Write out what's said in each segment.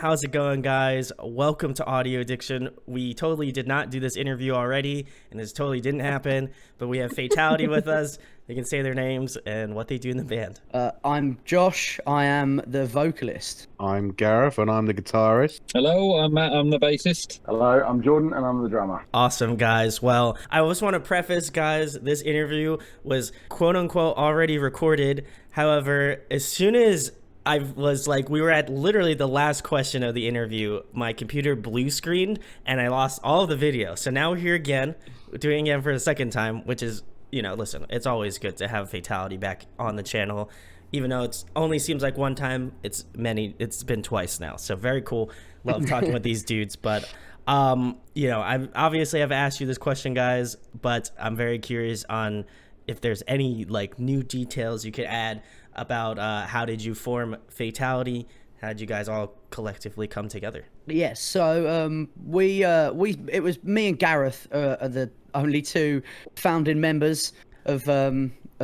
How's it going, guys? Welcome to Audio Addiction. We totally did not do this interview already, and this totally didn't happen, but we have Fatality with us. They can say their names and what they do in the band. I'm Josh. I am the vocalist. I'm Gareth, and I'm the guitarist. Hello, I'm Matt. I'm the bassist. Hello, I'm Jordan, and I'm the drummer. Awesome, guys. Well, I just want to preface, guys, this interview was quote-unquote already recorded. However, as soon as I was like, we were at literally the last question of the interview, my computer blue screened, and I lost all of the video. So now we're here again, doing it again for the second time, which is, you know, listen, it's always good to have Fatality back on the channel, even though it's only seems like one time. It's been twice now, so very cool. Love talking with these dudes. But you know, I've asked you this question, guys, but I'm very curious on if there's any like new details you could add about how did you form Fatality? How did you guys all collectively come together? Yes, so it was me and Gareth are the only two founding members of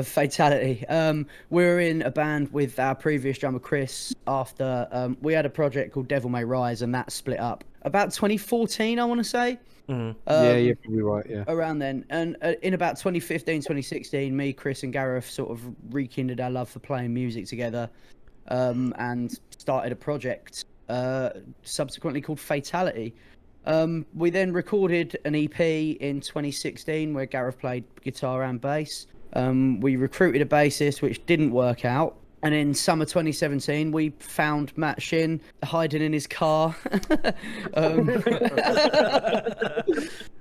Fatality. We were in a band with our previous drummer Chris after we had a project called Devil May Rise, and that split up about 2014, I want to say. Mm-hmm. Yeah, you're probably right, yeah. Around then. And in about 2015, 2016, me, Chris and Gareth sort of rekindled our love for playing music together, and started a project subsequently called Fatality. We then recorded an EP in 2016 where Gareth played guitar and bass. We recruited a bassist, which didn't work out. And in summer 2017, we found Matt Shin hiding in his car.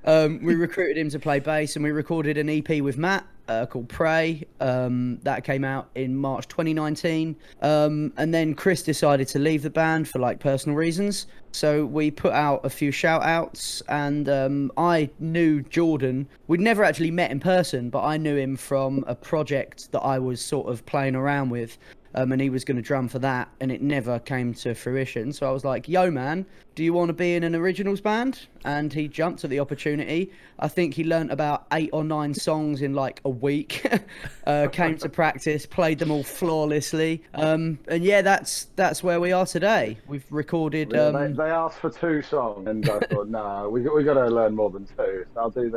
We recruited him to play bass, and we recorded an EP with Matt called Pray. That came out in March 2019. And then Chris decided to leave the band for like personal reasons. So we put out a few shout outs, and I knew Jordan. We'd never actually met in person, but I knew him from a project that I was sort of playing around with. And he was going to drum for that, and it never came to fruition. So I was like, yo, man, do you want to be in an originals band? And he jumped at the opportunity. I think he learnt about 8 or 9 songs in like a week, came to practice, played them all flawlessly. And yeah, that's where we are today. We've recorded... Yeah, they asked for 2 songs, and I thought, no, we got to learn more than 2. So I'll do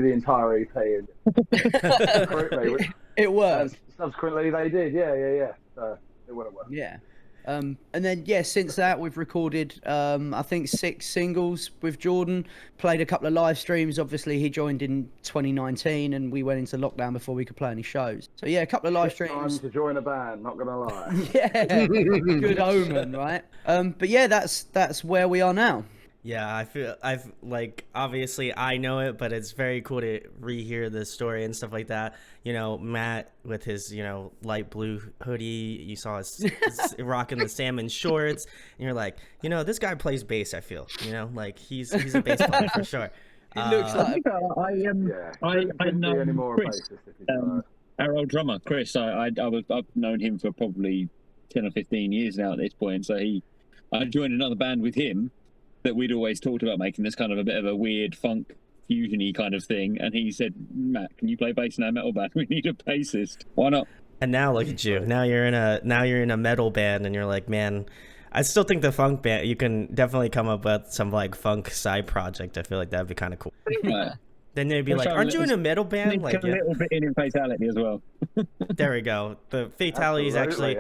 the entire EP. It worked. Subsequently, they did. Yeah. So it would have worked. Yeah. And then, yeah, since that, we've recorded, I think, 6 singles with Jordan, played a couple of live streams. Obviously, he joined in 2019, and we went into lockdown before we could play any shows. So, yeah, a couple of live streams. Time to join a band, not going to lie. Yeah, good omen, right? But, yeah, that's where we are now. Yeah, I've like, obviously I know it, but it's very cool to rehear the story and stuff like that. You know, Matt with his, you know, light blue hoodie, you saw his rocking the salmon shorts, and you're like, you know, this guy plays bass, I feel, you know, like he's a bass player for sure. He looks like... I know Chris, our old drummer, Chris. I've known him for probably 10 or 15 years now at this point. So I joined another band with him that we'd always talked about making this kind of a bit of a weird funk fusion-y kind of thing, and he said, Matt, can you play bass in our metal band? We need a bassist. Why not? And now look at you. Now you're in a metal band, and you're like, man, I still think the funk band, you can definitely come up with some like funk side project. I feel like that'd be kind of cool. Right. Then they'd be like, aren't you in a metal band? Like a little bit in Fatality as well. There we go. The Fatality is actually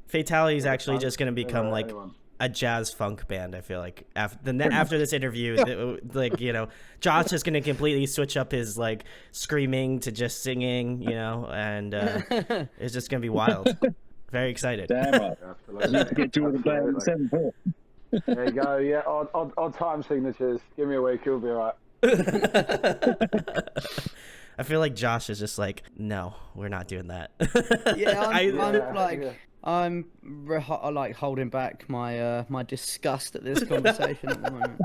Fatality is actually just going to become like a jazz funk band. I feel like after this interview, like, you know, Josh is gonna completely switch up his like screaming to just singing, you know, and it's just gonna be wild. Very excited. Damn right. You need to get Jordan playing 7/4. There you go. Yeah, odd time signatures. Give me a week, you'll be all right. I feel like Josh is just like, no, we're not doing that. Yeah, I'm like holding back my my disgust at this conversation at the moment.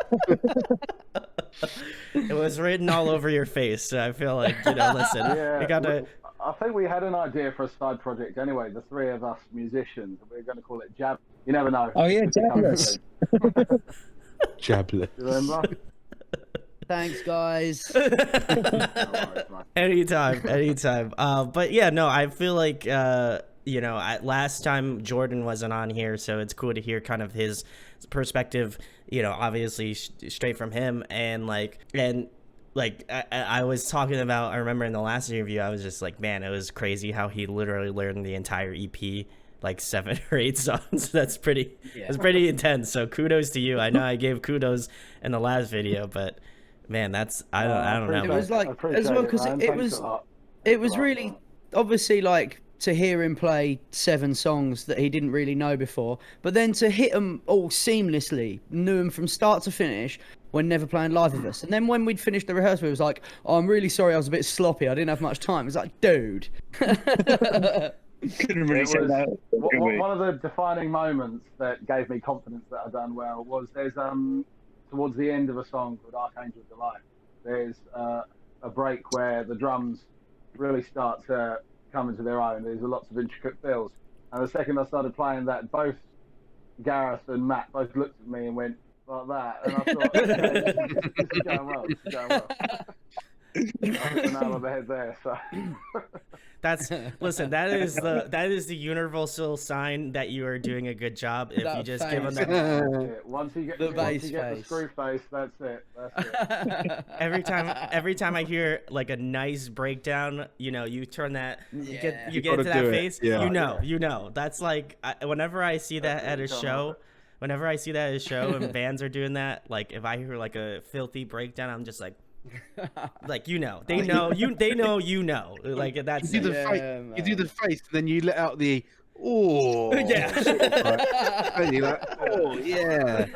It was written all over your face, so I feel like, you know, listen, we gotta... I think we had an idea for a side project anyway, the 3 of us musicians. We were going to call it Jab. You never know. Oh yeah, Jabless. Jabless. Remember? Thanks, guys. No worries, Anytime. But yeah, no, I feel like you know, last time Jordan wasn't on here, so it's cool to hear kind of his perspective, you know, obviously straight from him. And I was talking about, I remember in the last interview, I was just like, man, it was crazy how he literally learned the entire EP, like 7 or 8 songs. That's pretty intense. So kudos to you. I know I gave kudos in the last video, but man, that's, I don't know. It was like, as well, because it was really, obviously, like, to hear him play 7 songs that he didn't really know before, but then to hit them all seamlessly, knew them from start to finish when never playing live with us. And then when we'd finished the rehearsal, it was like, oh, I'm really sorry, I was a bit sloppy, I didn't have much time. It's like, dude. Couldn't really say that. One of the defining moments that gave me confidence that I'd done well was there's towards the end of a song called Archangel Delight, there's a break where the drums really start to come into their own. There's lots of intricate fills, and the second I started playing that, both Gareth and Matt both looked at me and went like that, and I thought, okay, this is going well. This is going well. I hit the nail on the head there. So listen, that is the universal sign that you are doing a good job. If you just give them that. Once you get the screw face, that's it. Every time I hear like a nice breakdown, you know, you turn that, you get into that face. Yeah. You know, that's like whenever I see that at a show. Whenever I see that at a show and bands are doing that, like if I hear like a filthy breakdown, I'm just like, you know, they know, like that's you do the face, and then you let out the yeah. And you're like, oh yeah.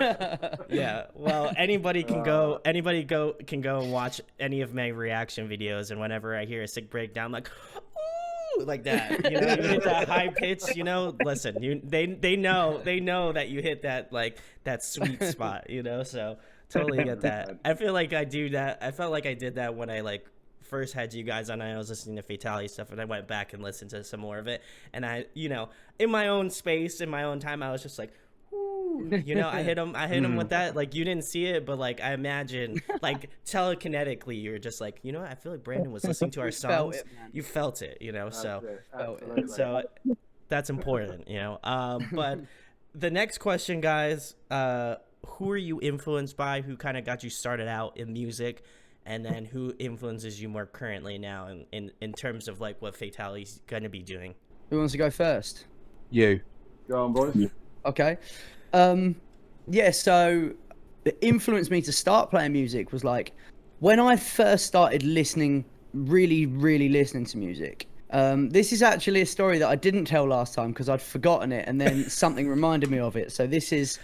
Yeah. Well, anybody can go and watch any of my reaction videos, and whenever I hear a sick breakdown, I'm like, ooh, like that. You know, you hit that high pitch. You know, listen, they know that you hit that, like that sweet spot. You know, so. Totally get that. I feel like I do that. I felt like I did that when I like first had you guys on. I was listening to Fatality stuff, and I went back and listened to some more of it. And I, you know, in my own space, in my own time, I was just like, ooh, you know, I hit him with that. Like you didn't see it, but like I imagine, like telekinetically, you're just like, you know, I feel like Brandon was listening to our songs. You felt it, you know. So that's important, you know. But the next question, guys. Who are you influenced by? Who kind of got you started out in music, and then who influences you more currently now in terms of like what Fatality's gonna be doing? Who wants to go first? You. Go on, boys. Okay. Yeah, so it influenced me to start playing music was like when I first started listening, really listening to music. This is actually a story that I didn't tell last time because I'd forgotten it, and then something reminded me of it. So this is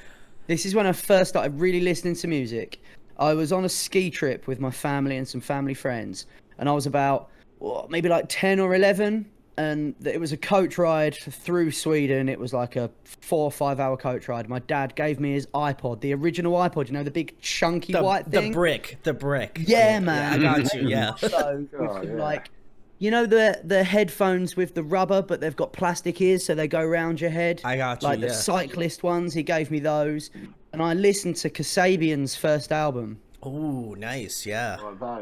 when I first started really listening to music. I was on a ski trip with my family and some family friends, and I was about maybe like 10 or 11, and it was a coach ride through Sweden. It was like a 4 or 5 hour coach ride. My dad gave me his iPod, the original iPod, you know, the big chunky white thing. The brick. Yeah, man. Yeah, I got you, yeah. So, like, you know the headphones with the rubber, but they've got plastic ears, so they go around your head. I got you, like the cyclist ones. He gave me those, and I listened to Kasabian's first album. Oh, nice, yeah.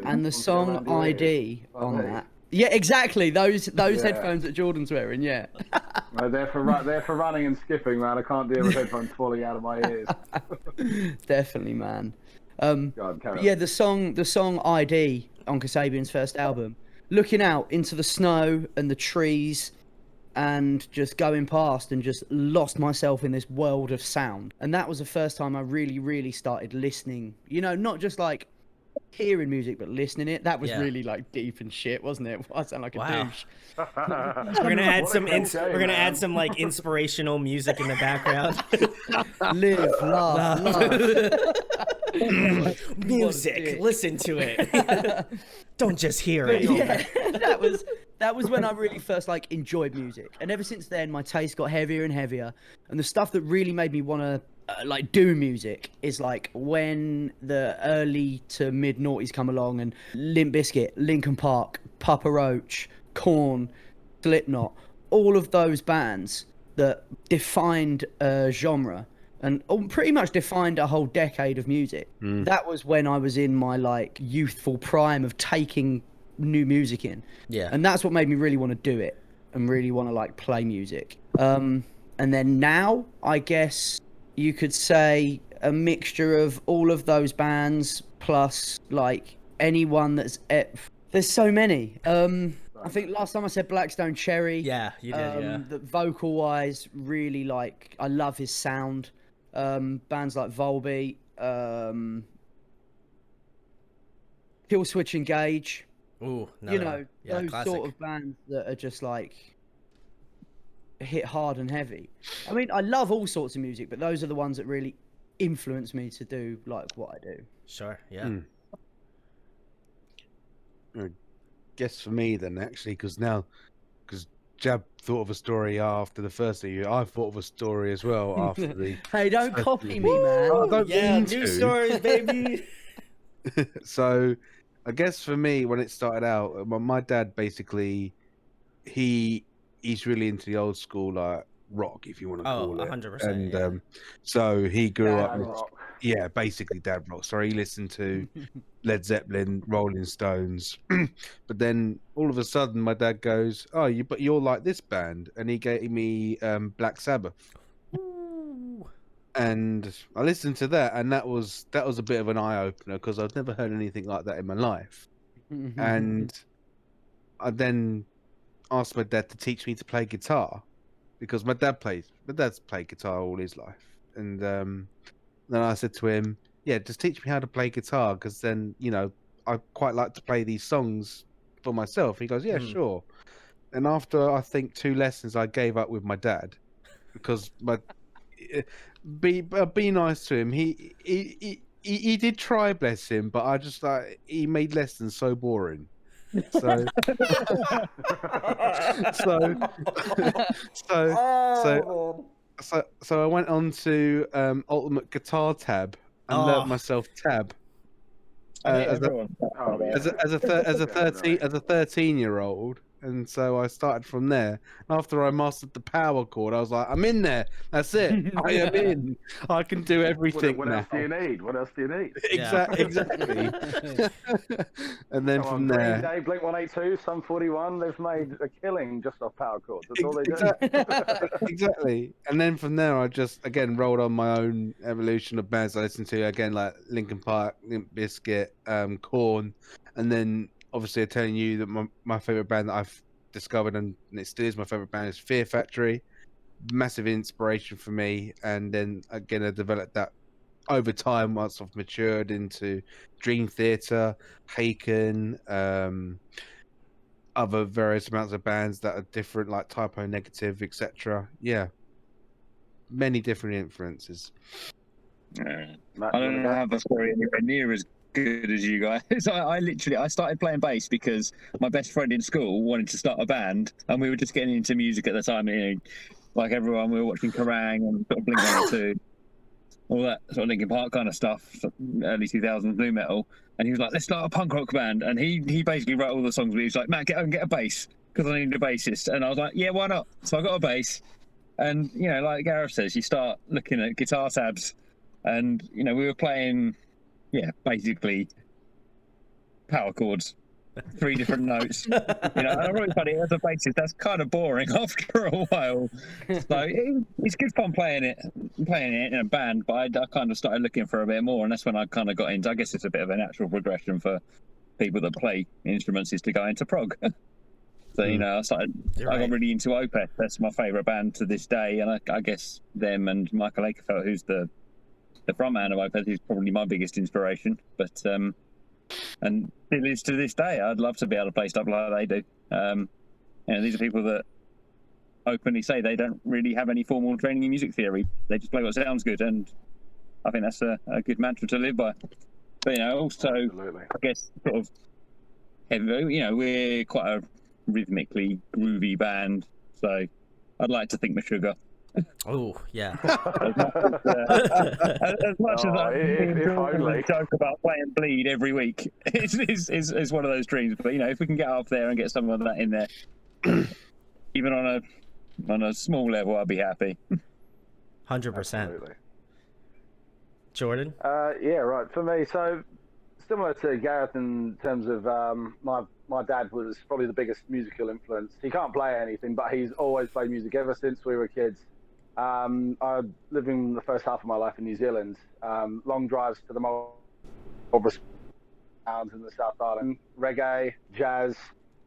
And the song ID on that. Yeah, exactly. Those headphones that Jordan's wearing. Yeah. No, they're for running and skipping, man. I can't deal with headphones falling out of my ears. Definitely, man. God, the song ID on Kasabian's first album. Looking out into the snow and the trees and just going past and just lost myself in this world of sound. And that was the first time I really started listening. You know, not just like hearing music, but listening it. That was really like deep and shit, wasn't it? I sound like a douche. We're gonna add some like inspirational music in the background. Live, love. Music, listen to it. Don't just hear it. Yeah, that was when I really first like enjoyed music, and ever since then my taste got heavier and heavier. And the stuff that really made me want to like do music is like when the early to mid noughties come along, and Limp Bizkit, Linkin Park, Papa Roach, Korn, Slipknot, all of those bands that defined a genre and pretty much defined a whole decade of music. That was when I was in my like youthful prime of taking new music in. Yeah. And that's what made me really want to do it. and really want to like play music. And then now, I guess you could say a mixture of all of those bands plus like anyone that's there's so many. I think last time I said Blackstone Cherry. Yeah, you did. Yeah. That vocal wise, really like, I love his sound. Bands like Volbeat, Kill Switch Engage. Ooh, You know, those classic. sort of bands that are just like hit hard and heavy. I mean, I love all sorts of music, but those are the ones that really influence me to do like what I do. Sure, yeah. I guess for me then, actually, because Jab thought of a story after the first interview, I thought of a story as well after the. Hey, don't copy me, man. I don't Yeah, mean new to. stories, baby. So, I guess for me, when it started out, my dad basically, he's really into the old school like rock, if you want to call it. 100%. And yeah. so he grew up. Dad rock. Yeah, basically dad rock. So he listened to Led Zeppelin, Rolling Stones, but then all of a sudden my dad goes, "Oh, but you're like this band," and he gave me Black Sabbath, Ooh. and I listened to that, and that was a bit of an eye opener because I'd never heard anything like that in my life, and I then asked my dad to teach me to play guitar because my dad's played guitar all his life, and then I said to him, "Yeah, just teach me how to play guitar, because then, I quite like to play these songs for myself." He goes, "Yeah, sure." And after I think 2 lessons, I gave up with my dad because be nice to him. He did try, bless him, but I just like he made lessons so boring. So so I went on to Ultimate Guitar Tab and learnt myself tab as a 13-year-old, and so I started from there. After I mastered the power chord, I was like, "I'm in there. That's it. I am in. I can do everything What now." else do you need? What else do you need? Exactly. And then Come from on, there, Green Day, Blink 182, Sum 41, they've made a killing just off power chords. That's all they do. exactly. And then from there, I just again rolled on my own evolution of bands I listened to, again like Linkin Park, Limp Bizkit, Korn, and then obviously I'm telling you that my favorite band that I've discovered, and it still is my favorite band, is Fear Factory. Massive inspiration for me, and then again I developed that over time once I've matured into Dream Theater, Haken, other various amounts of bands that are different, like Typo Negative, etc. Yeah, many different influences. Matt, I you don't wanna have a story anywhere near as good as you guys. I started playing bass because my best friend in school wanted to start a band, and we were just getting into music at the time. Like everyone, we were watching Kerrang and sort of Blink 182, all that sort of Linkin Park kind of stuff, early 2000s nu metal. And he was like, "Let's start a punk rock band." And he basically wrote all the songs, but he was like, "Matt, get a bass because I need a bassist." And I was like, "Yeah, why not?" So I got a bass. And like Gareth says, you start looking at guitar tabs, and we were playing, basically power chords, 3 different notes. And I'm really funny, as a bassist, that's kind of boring after a while. So it's good fun playing it in a band, but I kind of started looking for a bit more, and that's when I kind of got into. I guess it's a bit of a natural progression for people that play instruments, is to go into prog. So I got really into Opeth. That's my favourite band to this day, and I guess them and Michael Akerfeld, who's the frontman of Opeth, who's probably my biggest inspiration. But and it is to this day. I'd love to be able to play stuff like they do. These are people that openly say they don't really have any formal training in music theory. They just play what sounds good, and I think that's a good mantra to live by. But also, Absolutely. Uh, I guess sort of heavy. We're quite a rhythmically groovy band, so I'd like to think Meshuggah. Oh, yeah. As much as I only. joke about playing Bleed every week, it's one of those dreams. But if we can get up there and get some of that in there, even on a small level, I'd be happy. 100%. Absolutely. Jordan? Yeah, right. For me, so similar to Gareth in terms of my my dad was probably the biggest musical influence. He can't play anything, but he's always played music ever since we were kids. I lived in the first half of my life in New Zealand. Long drives to the Marlborough Sounds in the South Island. Reggae, jazz,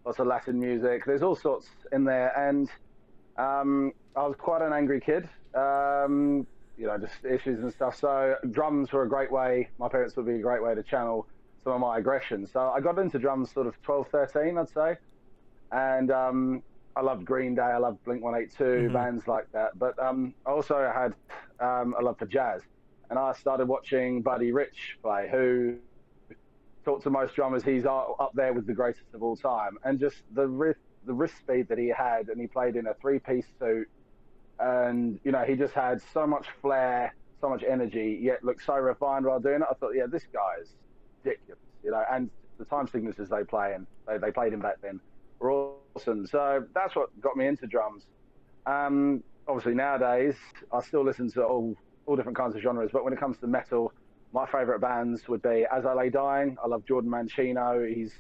lots of Latin music. There's all sorts in there. And I was quite an angry kid, just issues and stuff. So drums were a great way. My parents would be a great way to channel some of my aggression. So I got into drums sort of 12, 13, I'd say. And I loved Green Day, I loved Blink-182, bands like that. But I also had a love for jazz. And I started watching Buddy Rich play, who talked to most drummers, he's up there with the greatest of all time. And just the wrist speed that he had, and he played in a three-piece suit. And, he just had so much flair, so much energy, yet looked so refined while doing it. I thought, yeah, this guy is ridiculous, and the time signatures they play, and they played him back then, were awesome. So that's what got me into drums. Obviously nowadays I still listen to all different kinds of genres, but when it comes to metal, my favorite bands would be As I Lay Dying. I love Jordan Mancino. He's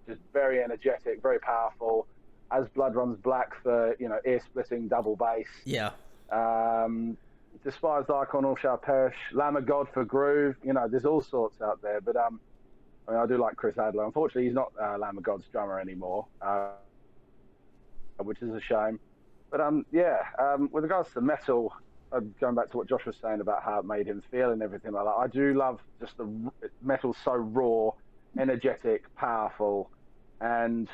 just very energetic, very powerful. As Blood Runs Black for ear-splitting double bass. Yeah. Despised Icon, All Shall Perish. Lamb of God for groove. There's all sorts out there. But I do like Chris Adler. Unfortunately, he's not Lamb of God's drummer anymore, which is a shame. But with regards to metal, going back to what Josh was saying about how it made him feel and everything like that, I do love just the metal, so raw, energetic, powerful, and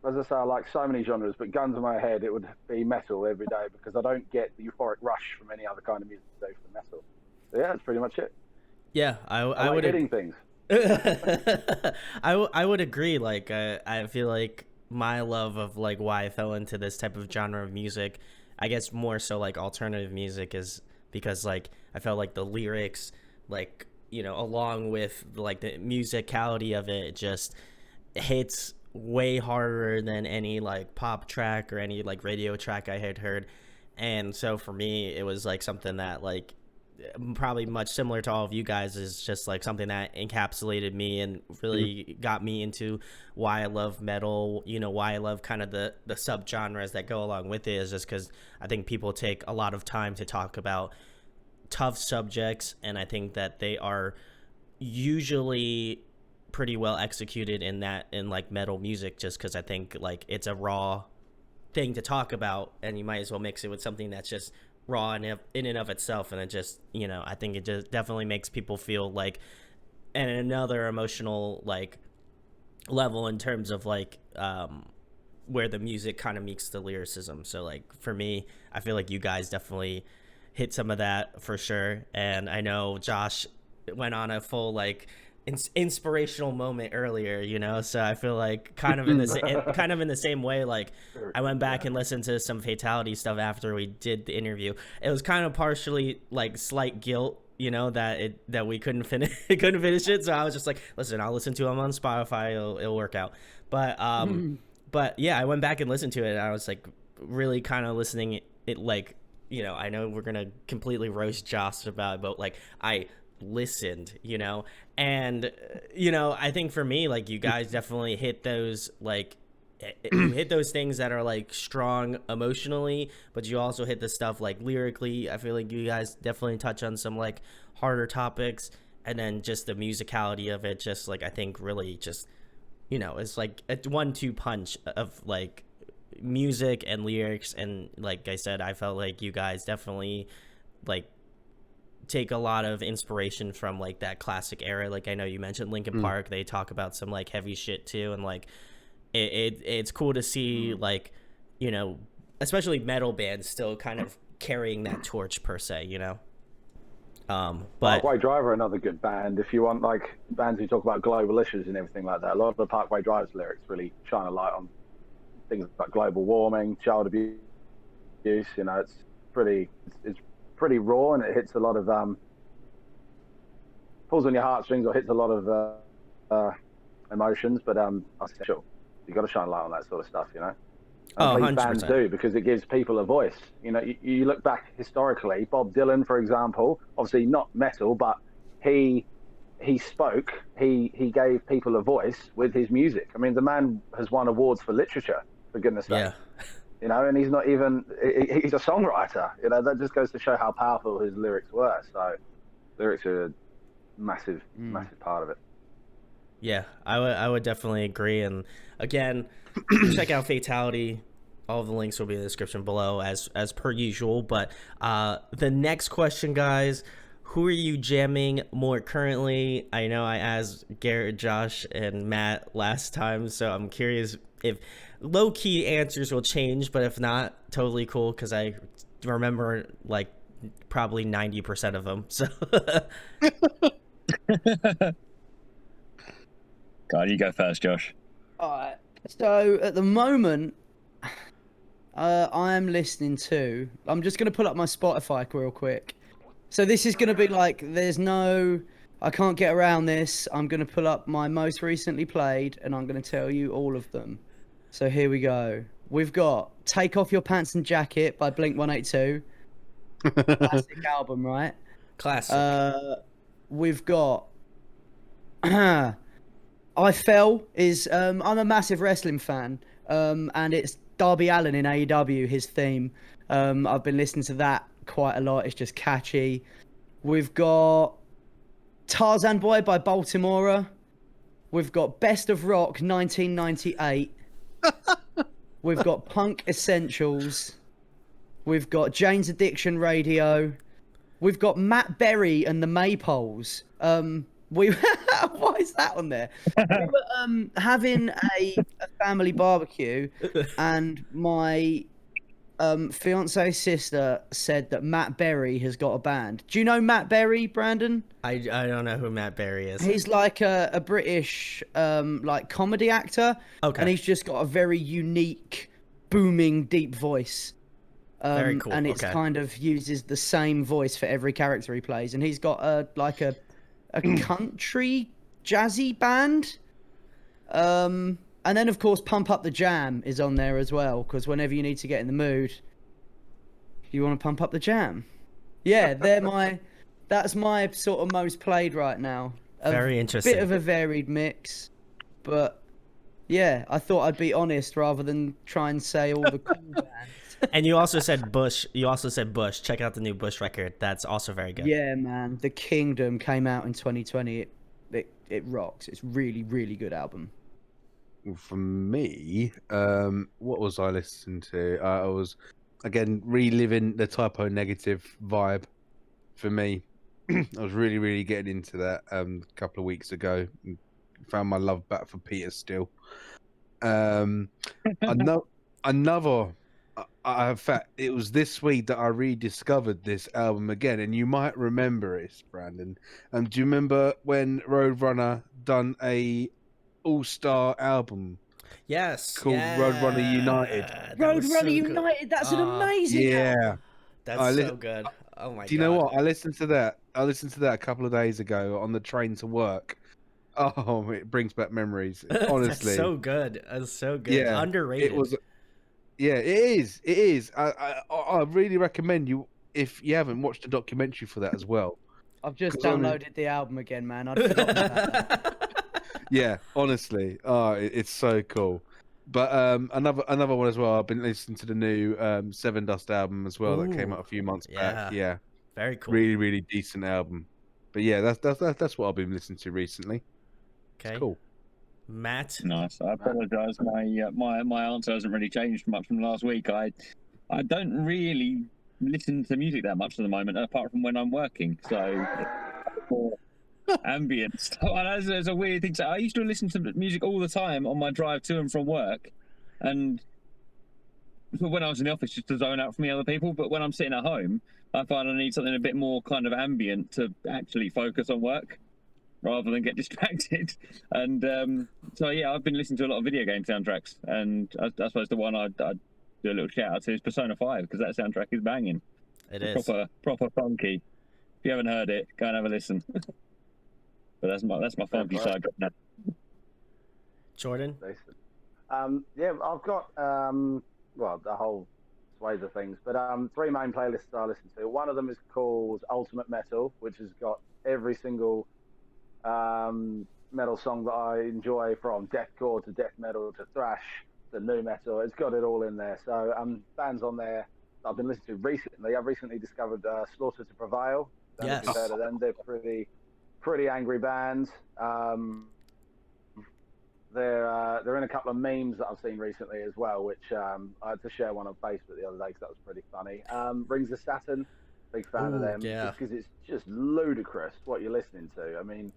as I say, I like so many genres, but guns in my head, it would be metal every day, because I don't get the euphoric rush from any other kind of music to do for metal. So yeah, that's pretty much it. Yeah, I like would hitting things. I would agree. Like I feel like my love of like why I fell into this type of genre of music, I guess more so like alternative music, is because like I felt like the lyrics, like along with like the musicality of it, just hits way harder than any like pop track or any like radio track I had heard. And so for me, it was like something that like probably much similar to all of you guys, is just like something that encapsulated me and really got me into why I love metal, why I love kind of the subgenres that go along with it, is just because I think people take a lot of time to talk about tough subjects, and I think that they are usually pretty well executed in like metal music, just because I think like it's a raw thing to talk about, and you might as well mix it with something that's just raw in and of itself, and it just I think it just definitely makes people feel like at another emotional like level in terms of like where the music kind of meets the lyricism. So like for me, I feel like you guys definitely hit some of that for sure, and I know Josh went on a full like inspirational moment earlier, so I feel like kind of in the same way. Like I went back and listened to some Fatality stuff after we did the interview. It was kind of partially like slight guilt, that we couldn't finish it. So I was just like, listen, I'll listen to them on Spotify. It'll work out. But yeah, I went back and listened to it, and I was like really kind of listening it like, I know we're gonna completely roast Josh about it, but like I listened, and I think for me, like you guys definitely hit those like you hit those things that are like strong emotionally, but you also hit the stuff like lyrically. I feel like you guys definitely touch on some like harder topics, and then just the musicality of it, just like I think really just it's like a 1-2 punch of like music and lyrics. And like I said, I felt like you guys definitely like take a lot of inspiration from like that classic era. Like I know you mentioned Linkin Park, they talk about some like heavy shit too, and like it's cool to see like especially metal bands still kind of carrying that torch per se. But Parkway Drive are another good band. If you want like bands who talk about global issues and everything like that, a lot of the Parkway Drive's lyrics really shine a light on things like global warming, child abuse. It's pretty raw, and it hits a lot of pulls on your heartstrings, or hits a lot of emotions. But sure, you got to shine a light on that sort of stuff, And bands do, because it gives people a voice. You look back historically, Bob Dylan, for example, obviously not metal, but he he spoke. He gave people a voice with his music. I mean, the man has won awards for literature, for goodness sake. Yeah. You know, and he's not even, he's a songwriter. You know, that just goes to show how powerful his lyrics were. So lyrics are a massive part of it. Yeah, I would definitely agree. And again, check out Fatality. All of the links will be in the description below as per usual. But the next question, guys, who are you jamming more currently? I know I asked Garrett, Josh, and Matt last time, so I'm curious if low-key answers will change, but if not, totally cool, because I remember like probably 90% of them. So God, you go first, Josh. All right. So at the moment, I am listening to. I'm just gonna pull up my Spotify real quick. So this is gonna be like, I can't get around this. I'm gonna pull up my most recently played, and I'm gonna tell you all of them. So here we go. We've got "Take Off Your Pants and Jacket" by Blink-182. Classic album, right? classic. We've got "I Fell" is I'm a massive wrestling fan, and it's Darby Allin in AEW, his theme. I've been listening to that quite a lot. It's just catchy. We've got "Tarzan Boy" by Baltimora. We've got "Best of Rock" 1998. We've got "Punk Essentials." We've got "Jane's Addiction Radio." We've got Matt Berry and the Maypoles. Why is that on there? We were having a family barbecue, and my fiance's sister said that Matt Berry has got a band. Do you know Matt Berry, Brandon? I don't know who Matt Berry is. He's like a British like comedy actor, Okay. and he's just got a very unique, booming, deep voice. Very cool. And it's Okay. kind of uses the same voice for every character he plays, and he's got a country jazzy band. And then of course Pump Up the Jam is on there as well, because whenever you need to get in the mood, you want to pump up the jam. Yeah, that's my sort of most played right now. Very interesting. Bit of a varied mix, but yeah, I thought I'd be honest rather than try and say all the cool bands. And you also said Bush. Bush. Check out the new Bush record. That's also very good. Yeah, man. The Kingdom came out in 2020. It rocks. It's really, really good album. For me, what was I listening to? I was again reliving the Typo Negative vibe. For me, I was really, really getting into that a couple of weeks ago. Found my love back for Peter Steele. Another. In fact, it was this week that I rediscovered this album again, and you might remember it, Brandon. Do you remember when Roadrunner done a all-star album? Yes. Called Roadrunner United. Roadrunner United. That's an amazing album. Yeah, That's so good. Oh my god. do you know what? I listened to that a couple of days ago on the train to work. Oh, it brings back memories. Honestly, That's so good. That's so good. Yeah, Underrated. it was. Yeah, it is. It is. I really recommend you, if you haven't watched the documentary for that as well. I've just downloaded the album again, man. I'd forgotten about that. Yeah, honestly, it's so cool. But another one as well. I've been listening to the new Seven Dust album as well that came out a few months back. Yeah, very cool. really, really decent album. But yeah, that's what I've been listening to recently. Okay. It's cool. Matt. Nice. I apologise. My answer hasn't really changed much from last week. I don't really listen to music that much at the moment, apart from when I'm working. So more ambient stuff. And there's a weird thing. So I used to listen to music all the time on my drive to and from work, and when I was in the office, just to zone out from the other people. But when I'm sitting at home, I find I need something a bit more kind of ambient to actually focus on work, rather than get distracted. And so yeah, I've been listening to a lot of video game soundtracks, and I suppose the one I'd do a little shout out to is Persona 5, because that soundtrack is banging. It is proper funky. If you haven't heard it, go and have a listen. But that's my funky side. Jordan. Yeah, I've got well, the whole swathe of things, but 3 main playlists I listen to. One of them is called Ultimate Metal, which has got every single metal song that I enjoy, from deathcore to death metal to thrash to nu metal. It's got it all in there. So bands on there that I've been listening to recently. I've recently discovered Slaughter to Prevail. Don't know if you've heard of them. They're pretty angry band. They're in a couple of memes that I've seen recently as well, which I had to share one on Facebook the other day because that was pretty funny. Rings of Saturn, big fan of them, just because it's just ludicrous what you're listening to. I mean,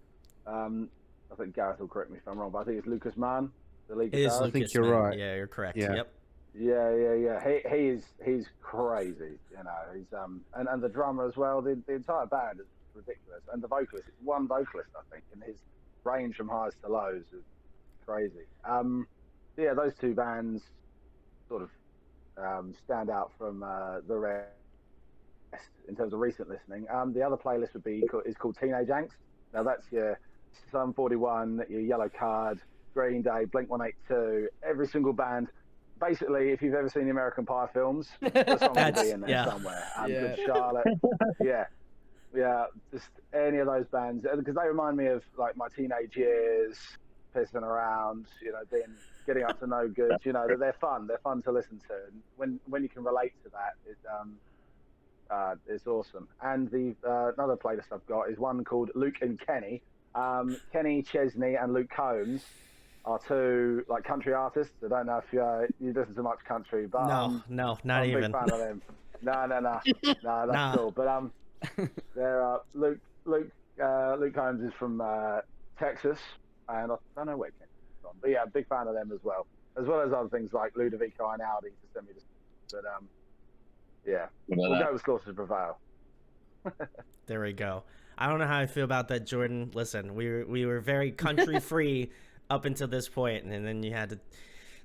I think Gareth will correct me if I'm wrong, but I think it's Lucas Mann, the lead guitarist. I think you're right. Yeah, you're correct. Yeah. Yep. Yeah. He's crazy. You know, he's and the drummer as well. The entire band is ridiculous, and the vocalist. It's one vocalist, I think, and his range from highs to lows is crazy. Yeah, those two bands sort of stand out from the rest in terms of recent listening. The other playlist is called Teenage Angst. Now that's your Sum 41, your Yellow Card, Green Day, Blink-182, every single band. Basically, if you've ever seen the American Pie films, the song will be in there somewhere. Good Charlotte, yeah, just any of those bands, because they remind me of like my teenage years, pissing around, you know, getting up to no good. You know, they're fun to listen to, and when you can relate to that, it's awesome. And the another playlist I've got is one called Luke and Kenny. Kenny Chesney and Luke Combs are two like country artists. I don't know if you listen to much country, but no, not I'm even. a big fan of them. No, that's cool. But they're Luke Combs is from Texas, and I don't know where Kenny's from, but yeah, big fan of them as well as other things like Ludovico and Audi to send me this. But yeah, we'll go with Slaughter to Prevail. There we go. I don't know how I feel about that, Jordan. Listen, we were very country free up until this point, and then you had to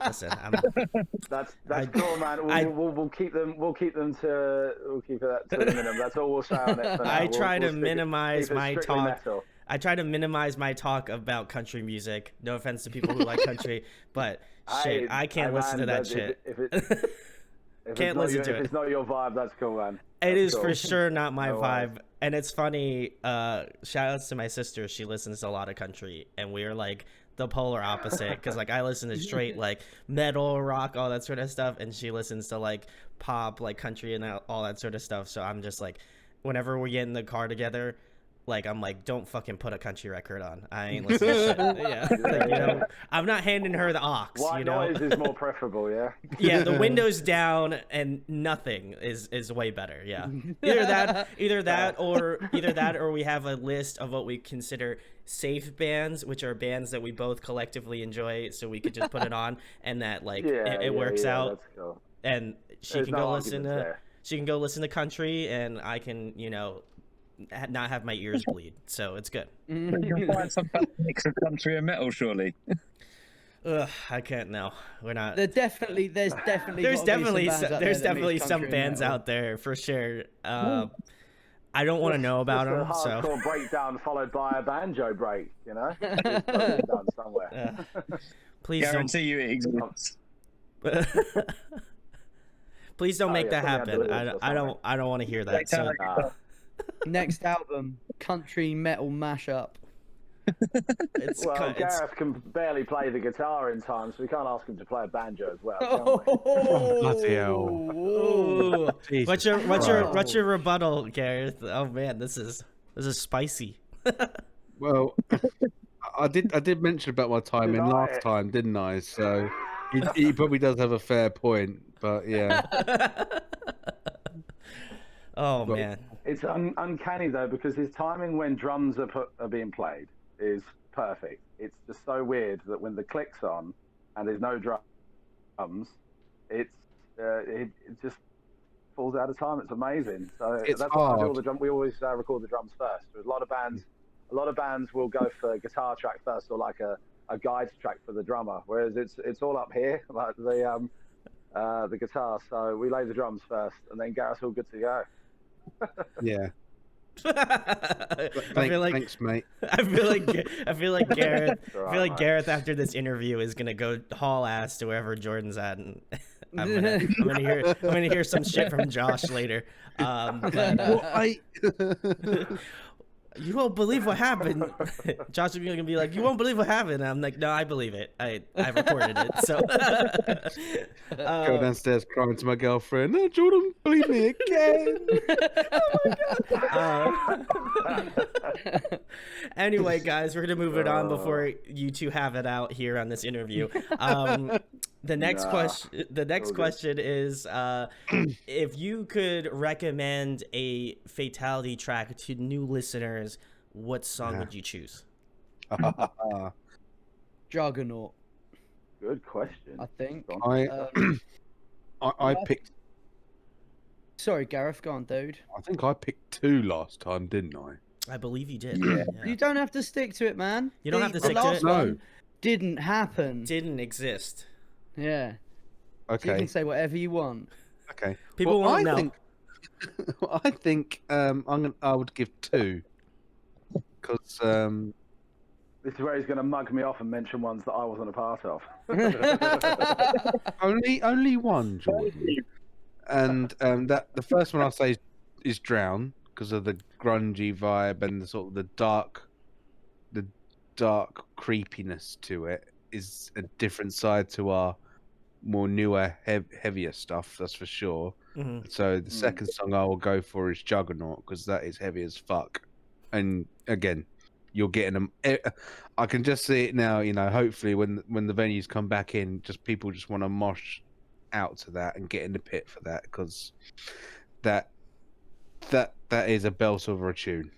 listen. That's cool, man. We'll keep them. We'll keep it to the minimum. That's all we'll say on it. For now. I try to minimize my talk. Metal. I try to minimize my talk about country music. No offense to people who like country, but shit, I can't listen to that shit. Can't listen to it. If it's not your vibe, that's cool, man. It is for sure not my vibe. And it's funny, shout outs to my sister. She listens to a lot of country, and we're like the polar opposite, because like I listen to straight like metal, rock, all that sort of stuff, and she listens to like pop, like country and all that sort of stuff. So I'm just like, whenever we get in the car together, like I'm like, don't fucking put a country record on. I ain't listening to shit. Yeah. Like, you know, I'm not handing her the aux. White noise is more preferable, yeah. Yeah, the windows down and nothing is way better. Yeah. Either that or we have a list of what we consider safe bands, which are bands that we both collectively enjoy, so we could just put it on, and that like it works out. That's cool. And she can go listen to country, and I can, you know, not have my ears bleed, so it's good. You can find some mix of country and metal, surely. I can't. No, we're not. There's definitely some bands out there for sure. I don't want to know about them. So hardcore breakdown followed by a banjo break, you know. It's done somewhere. Please guarantee you it exists. Please don't make that happen. I don't want to hear that. So. Next album, country metal mashup. Gareth can barely play the guitar in time, so we can't ask him to play a banjo as well. Bloody hell! What's your rebuttal, Gareth? Oh man, this is spicy. Well, I did mention about my time in last time, didn't I? So he probably does have a fair point, but yeah. Oh man, it's uncanny though, because his timing when drums are being played is perfect. It's just so weird that when the click's on and there's no drums, it just falls out of time. It's amazing. So that's why I do all the drum. We always record the drums first. There's a lot of bands will go for a guitar track first, or like a guide track for the drummer, whereas it's all up here, like the guitar. So we lay the drums first, and then Gareth's all good to go. Yeah. Thanks, mate. I feel like Gareth after this interview is gonna go haul ass to wherever Jordan's at, and I'm gonna hear some shit from Josh later. You won't believe what happened. Josh is gonna be like, you won't believe what happened. And I'm like, no, I believe it. I recorded it. So Go downstairs crying to my girlfriend. No, Jordan, believe me again. Anyway, guys, we're gonna move it on before you two have it out here on this interview. The next question is, if you could recommend a Fatality track to new listeners, what song would you choose? Juggernaut, Good question. I think. I picked. Sorry, Gareth, go on, dude. I think I picked 2 last time, didn't I? I believe you did. Yeah. You don't have to stick to it, man. You don't have to stick to last it. one No. didn't happen. Didn't exist. Yeah. So you Okay. can say whatever you want. Okay. People Well, won't know. I think I would give 2 because This is where he's going to mug me off and mention ones that I wasn't a part of. only one, Jordan. And that the first one I'll say is Drown because of the grungy vibe and the sort of the dark creepiness to it is a different side to our more newer, heavier stuff. That's for sure. Mhm. So the second song I will go for is Juggernaut because that is heavy as fuck. And again, you're getting them. I can just see it now. You know, hopefully when the venues come back in, just people just want to mosh out to that and get in the pit for that because that is a belt of a tune.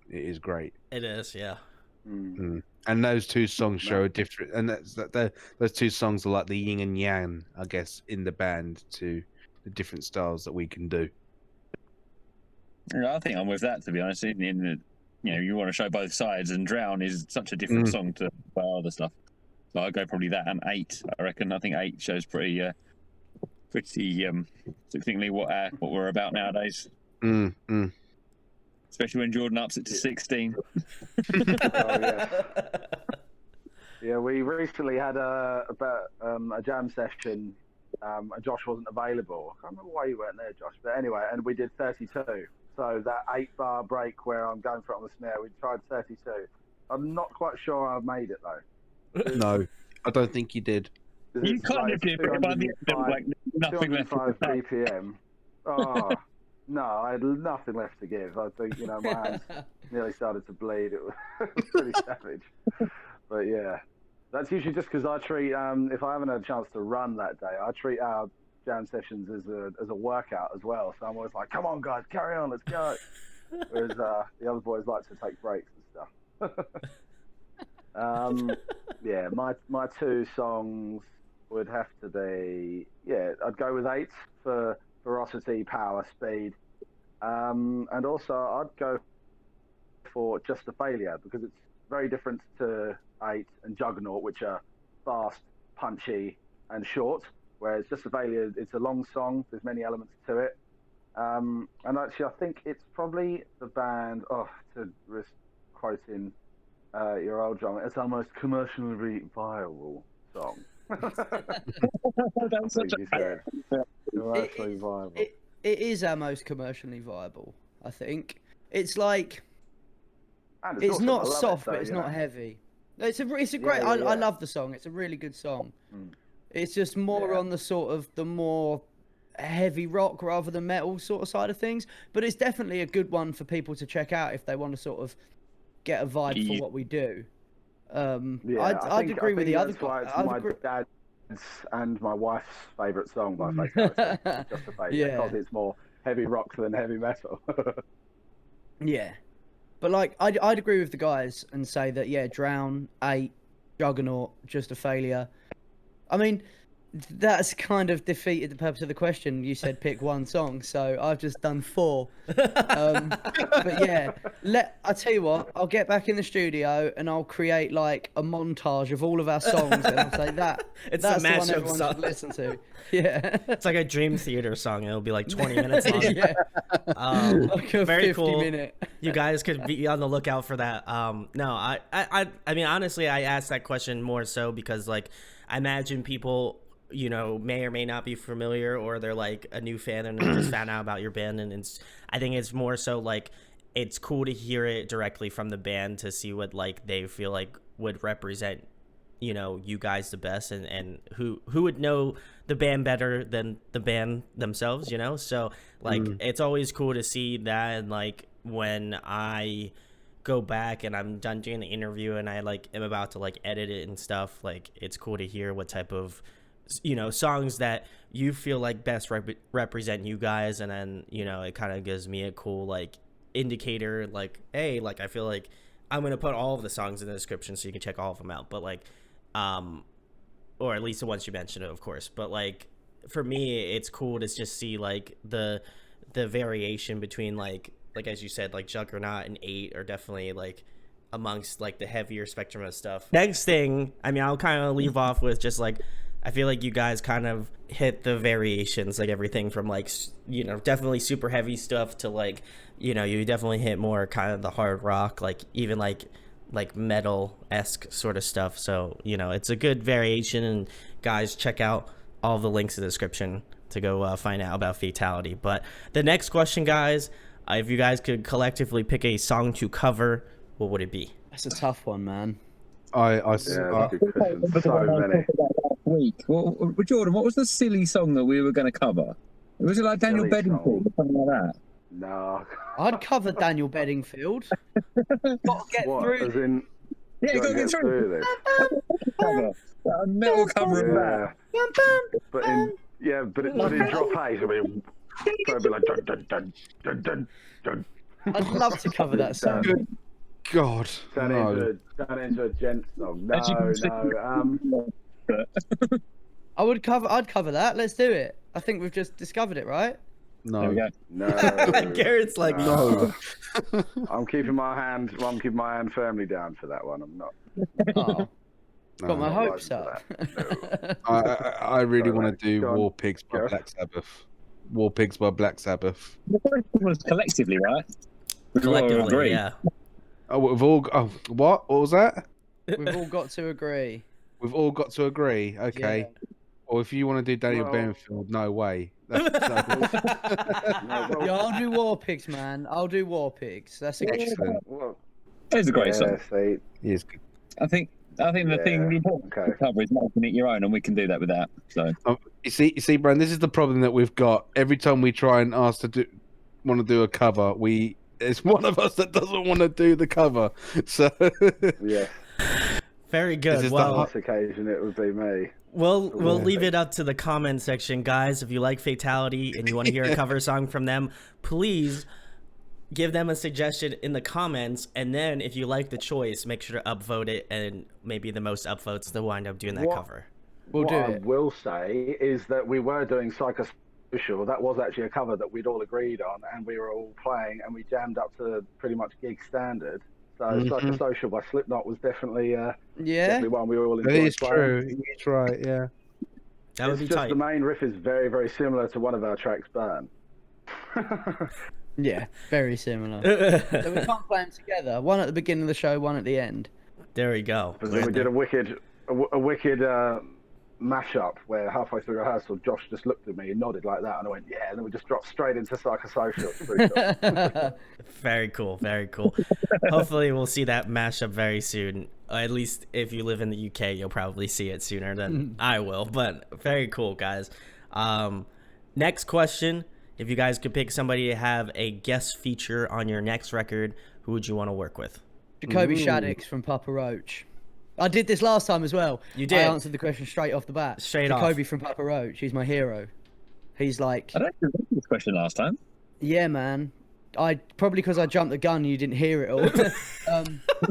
It is great. It is, yeah. And those 2 songs show a different, and those 2 songs are like the yin and yang, I guess, in the band to the different styles that we can do. Yeah, I think I'm with that, to be honest. In the, you want to show both sides, and Drown is such a different song to our other stuff. So I'd go probably that and 8. I reckon. I think 8 shows pretty succinctly what we're about nowadays. Especially when Jordan ups it to 16. Yeah, we recently had a jam session, and Josh wasn't available. I can't remember why you weren't there, Josh. But anyway, and we did 32. So that 8-bar break where I'm going for it on the snare, we tried 32. I'm not quite sure I've made it though. No, I don't think you did. You kind of did, but by the end, there was like nothing left. 205 BPM. Oh. No, I had nothing left to give. I think, my hands nearly started to bleed. It was pretty savage. But yeah, that's usually just because I treat, if I haven't had a chance to run that day, I treat our jam sessions as a workout as well. So I'm always like, come on, guys, carry on, let's go. Whereas the other boys like to take breaks and stuff. Yeah, my 2 songs would have to be, I'd go with 8 for ferocity, power, speed, and also I'd go for Just a Failure because it's very different to 8 and Juggernaut, which are fast, punchy, and short. Whereas Just a Failure, it's a long song. There's many elements to it, and actually I think it's probably the band. To risk quoting your old drummer, it's our most commercially viable song. That's such commercially viable. It is our most commercially viable, I think. It's like it's not soft, but it's not heavy. It's a great. I love the song. It's a really good song. It's just more on the sort of the more heavy rock rather than metal sort of side of things. But it's definitely a good one for people to check out if they want to sort of get a vibe for what we do. I'd agree with the other guy. My dad's and my wife's favourite song by Fatality. Just a Failure, because it's more heavy rock than heavy metal. Yeah, but like I'd agree with the guys and say that Drown, 8, Juggernaut, Just a Failure. I mean, that's kind of defeated the purpose of the question. You said pick one song, so I've just done 4. But yeah, I tell you what, I'll get back in the studio and I'll create like a montage of all of our songs, and I'll say that's the one everyone should listen to. Yeah, it's like a Dream Theater song. It'll be like 20 minutes long. Like a very 50 cool. minute. You guys could be on the lookout for that. No, I mean, honestly, I asked that question more so because like I imagine people, may or may not be familiar, or they're like a new fan and just found out about your band, and I think it's more so like it's cool to hear it directly from the band to see what like they feel like would represent, you know, you guys the best, and who would know the band better than the band themselves, you know? So like it's always cool to see that. And like when I go back and I'm done doing the interview and I like am about to like edit it and stuff, like it's cool to hear what type of, you know, songs that you feel like best represent you guys. And then, you know, it kind of gives me a cool like indicator, like, hey, like I feel like I'm gonna put all of the songs in the description so you can check all of them out, but like or at least the ones you mentioned, of course. But like for me, it's cool to just see like the variation between like as you said, like Juggernaut and 8 are definitely like amongst like the heavier spectrum of stuff. Next thing, I mean, I'll kind of leave off with just like, I feel like you guys kind of hit the variations, like everything from like, you know, definitely super heavy stuff to like, you know, you definitely hit more kind of the hard rock, like even like metal-esque sort of stuff. So, you know, it's a good variation. And guys, check out all the links in the description to go find out about Fatality. But the next question, guys, if you guys could collectively pick a song to cover, what would it be? That's a tough one, man. That's a good question. So many. Week. Well, Jordan, what was the silly song that we were going to cover? Was it like Daniel Silly Bedingfield or something like that? No. I'd cover Daniel Bedingfield. Got to get through. As in, Yeah, gotta go get through. this. Cover. A metal cover of that. But in drop A, so it'd be like dun dun dun dun dun dun. I'd love to cover that song. Good God, Turn no. it into a gent song. As you can see- No. I'd cover that. Let's do it. I think we've just discovered it, right? There we No. go. No. Garrett's like, No. I'm keeping my hand firmly down for that one. I'm not. Oh, No. got my not hopes rising to up. I really Sorry, want to do go on, War Pigs by Gareth. Black Sabbath. War Pigs by Black Sabbath. The question was collectively, right? We all collectively, agree. yeah. Oh, we've all. Oh, what? What was that? We've all got to agree. We've all got to agree. Okay. Or if you want to do Daniel Well- Bedingfield, no way. No, Yeah, I'll do War Pigs, man. I'll do War Pigs. That's a good Excellent. well, It's a great song. See, He is good. I think the thing the important okay. to cover is making it your own, and we can do that with that. So You see, Brian, this is the problem that we've got. Every time we try and ask to want to do a cover, it's one of us that doesn't want to do the cover. So Yeah. Very This good. is the Well, On this occasion, it would be me. we'll Yeah. leave it up to the comment section, guys. If you like Fatality and you want to hear a cover song from them, please give them a suggestion in the comments. And then if you like the choice, make sure to upvote it, and maybe the most upvotes they'll wind up doing that What? cover. We'll what do I it. will say is that we were doing Psychosocial. That was actually a cover that we'd all agreed on, and we were all playing, and we jammed up to pretty much gig standard. So Psychosocial by Slipknot was definitely one we all that enjoyed is playing. true. He's right. Yeah. That would It's be just tight. the main riff is very, very similar to one of our tracks, Burn. Yeah, very similar. So we can't play them together. One at the beginning of the show, one at the end. There we go. But then we did a wicked mashup where halfway through rehearsal, Josh just looked at me and nodded like that, and I went, "Yeah," and then we just dropped straight into Psychosocial. It's pretty cool. Very cool. Very cool. Hopefully we'll see that mashup very soon. At least if you live in the UK, you'll probably see it sooner than I will. But very cool, guys. Next question. If you guys could pick somebody to have a guest feature on your next record, who would you want to work with? Jacoby Ooh. Shaddix from Papa Roach. I did this last time as well. You did? I answered the question straight off the bat. Straight off. Jacoby from Papa Roach. He's my hero. He's like, I don't think this question last time. yeah, man. I probably because I jumped the gun and you didn't hear it all.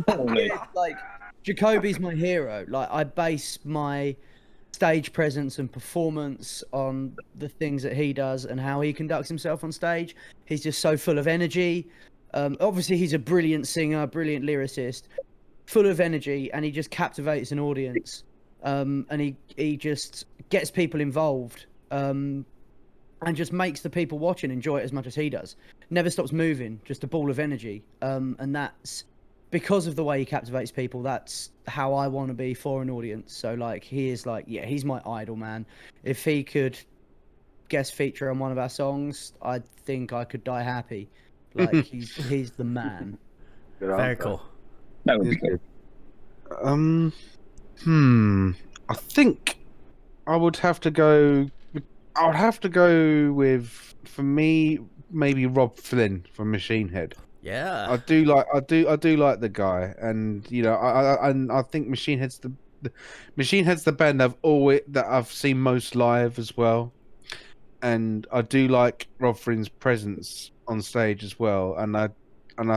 Probably. Yeah, like Jacoby's my hero. Like I base my stage presence and performance on the things that he does and how he conducts himself on stage. He's just so full of energy. Obviously, he's a brilliant singer, brilliant lyricist, full of energy, and he just captivates an audience. And he just gets people involved. And just makes the people watching enjoy it as much as he does. Never stops moving, just a ball of energy. And that's because of the way he captivates people. That's how I want to be for an audience. So like, he is like, yeah, he's my idol, man. If he could guest feature on one of our songs, I think I could die happy. Like he's the man. Good Very answer. cool. That would be It's good. I think I would have to go. I would have to go with, for me, maybe Rob Flynn from Machine Head. Yeah. I do like the guy, and I think Machine Head's the band that I've seen most live as well, and I do like Rob Flynn's presence on stage as well, and I